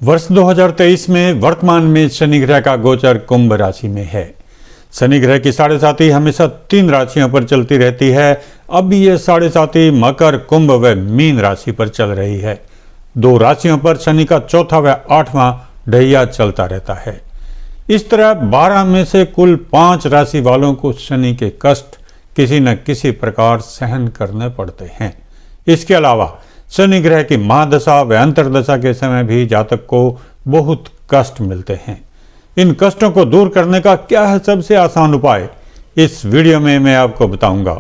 वर्ष 2023 में वर्तमान में शनि ग्रह का गोचर कुंभ राशि में है। शनि ग्रह की साढ़े साती हमेशा 3 राशियों पर चलती रहती है। अब ये साढ़े साती मकर, कुंभ व मीन राशि पर चल रही है। 2 राशियों पर शनि का चौथा व 8वां ढैया चलता रहता है। इस तरह 12 में से कुल 5 राशि वालों को शनि के कष्ट किसी न किसी प्रकार सहन करने पड़ते हैं। इसके अलावा शनि ग्रह की महादशा व अंतर्दशा के समय भी जातक को बहुत कष्ट मिलते हैं। इन कष्टों को दूर करने का क्या है सबसे आसान उपाय, इस वीडियो में मैं आपको बताऊंगा।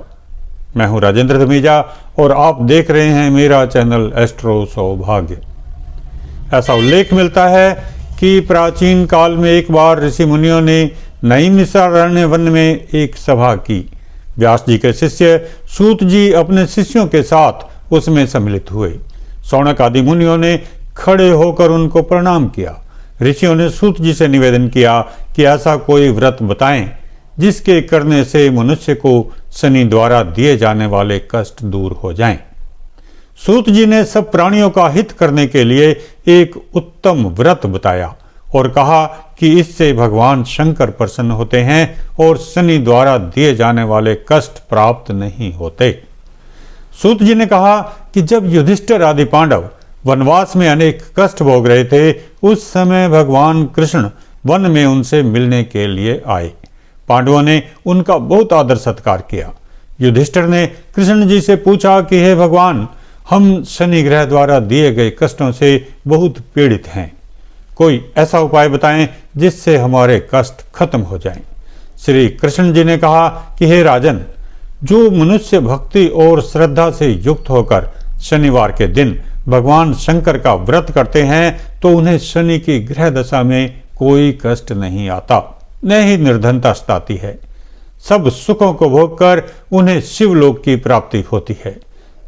मैं हूं राजेंद्र धमीजा और आप देख रहे हैं मेरा चैनल एस्ट्रो सौभाग्य। ऐसा उल्लेख मिलता है कि प्राचीन काल में एक बार ऋषि मुनियों ने नैमिषारण्य वन में एक सभा की। व्यास जी के शिष्य सूत जी अपने शिष्यों के साथ उसमें सम्मिलित हुए। शौनक आदि मुनियों ने खड़े होकर उनको प्रणाम किया। ऋषियों ने सूत जी से निवेदन किया कि ऐसा कोई व्रत बताएं जिसके करने से मनुष्य को शनि द्वारा दिए जाने वाले कष्ट दूर हो जाएं। सूत जी ने सब प्राणियों का हित करने के लिए एक उत्तम व्रत बताया और कहा कि इससे भगवान शंकर प्रसन्न होते हैं और शनि द्वारा दिए जाने वाले कष्ट प्राप्त नहीं होते। सूत जी ने कहा कि जब युधिष्ठिर आदि पांडव वनवास में अनेक कष्ट भोग रहे थे, उस समय भगवान कृष्ण वन में उनसे मिलने के लिए आए। पांडवों ने उनका बहुत आदर सत्कार किया। युधिष्ठिर ने कृष्ण जी से पूछा कि हे भगवान, हम शनि ग्रह द्वारा दिए गए कष्टों से बहुत पीड़ित हैं। कोई ऐसा उपाय बताएं जिससे हमारे कष्ट खत्म हो जाएं। श्री कृष्ण जी ने कहा कि हे राजन, जो मनुष्य भक्ति और श्रद्धा से युक्त होकर शनिवार के दिन भगवान शंकर का व्रत करते हैं तो उन्हें शनि की ग्रह दशा में कोई कष्ट नहीं आता, न ही निर्धनता सताती है। सब सुखों को भोगकर उन्हें शिवलोक की प्राप्ति होती है।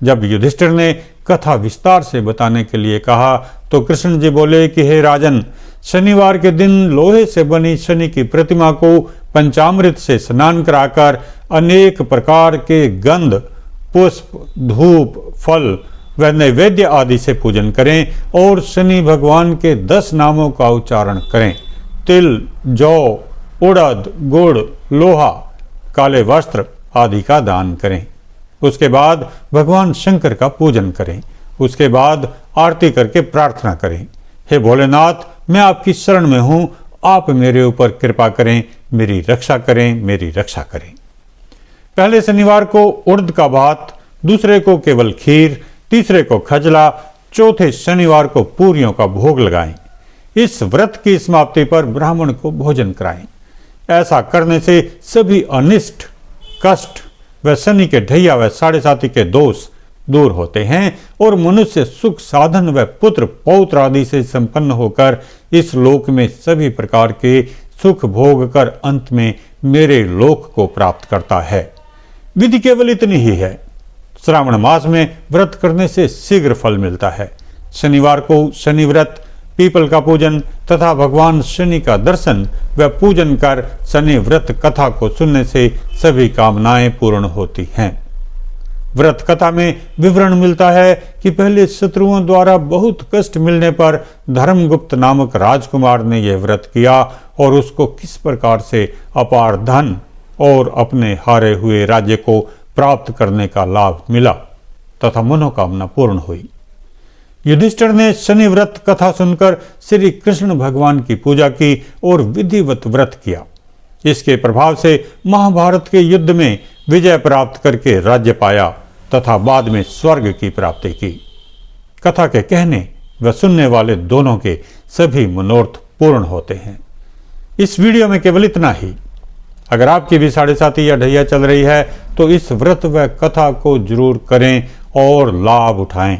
जब युधिष्ठिर ने कथा विस्तार से बताने के लिए कहा तो कृष्ण जी बोले कि हे राजन, शनिवार के दिन लोहे से बनी शनि की प्रतिमा को पंचामृत से स्नान कराकर अनेक प्रकार के गंध, पुष्प, धूप, फल व नैवेद्य आदि से पूजन करें और शनि भगवान के 10 नामों का उच्चारण करें। तिल, जौ, उड़द, गुड़, लोहा, काले वस्त्र आदि का दान करें। उसके बाद भगवान शंकर का पूजन करें। उसके बाद आरती करके प्रार्थना करें, हे भोलेनाथ, मैं आपकी शरण में हूं, आप मेरे ऊपर कृपा करें, मेरी रक्षा करें, मेरी रक्षा करें। पहले शनिवार को उड़द का भात, दूसरे को केवल खीर, तीसरे को खजला, चौथे शनिवार को पूरियों का भोग लगाएं। इस व्रत की समाप्ति पर ब्राह्मण को भोजन कराएं। ऐसा करने से सभी अनिष्ट, कष्ट व शनि के ढैया व साढ़े साती के दोष दूर होते हैं और मनुष्य सुख साधन व पुत्र पौत्र आदि से संपन्न होकर इस लोक में सभी प्रकार के सुख भोग कर अंत में मेरे लोक को प्राप्त करता है। विधि केवल इतनी ही है। श्रावण मास में व्रत करने से शीघ्र फल मिलता है। शनिवार को शनि व्रत, पीपल का पूजन तथा भगवान शनि का दर्शन व पूजन कर शनि व्रत कथा को सुनने से सभी कामनाएं पूर्ण होती हैं। व्रत कथा में विवरण मिलता है कि पहले शत्रुओं द्वारा बहुत कष्ट मिलने पर धर्मगुप्त नामक राजकुमार ने यह व्रत किया और उसको किस प्रकार से अपार धन और अपने हारे हुए राज्य को प्राप्त करने का लाभ मिला तथा मनोकामना पूर्ण हुई। युधिष्ठिर ने शनि व्रत कथा सुनकर श्री कृष्ण भगवान की पूजा की और विधिवत व्रत किया। इसके प्रभाव से महाभारत के युद्ध में विजय प्राप्त करके राज्य पाया तथा बाद में स्वर्ग की प्राप्ति की। कथा के कहने व सुनने वाले दोनों के सभी मनोरथ पूर्ण होते हैं। इस वीडियो में केवल इतना ही। अगर आपकी भी साढ़े साती या ढैया चल रही है तो इस व्रत व कथा को जरूर करें और लाभ उठाएं।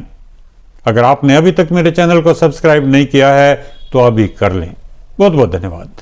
अगर आपने अभी तक मेरे चैनल को सब्सक्राइब नहीं किया है तो अभी कर लें। बहुत बहुत धन्यवाद।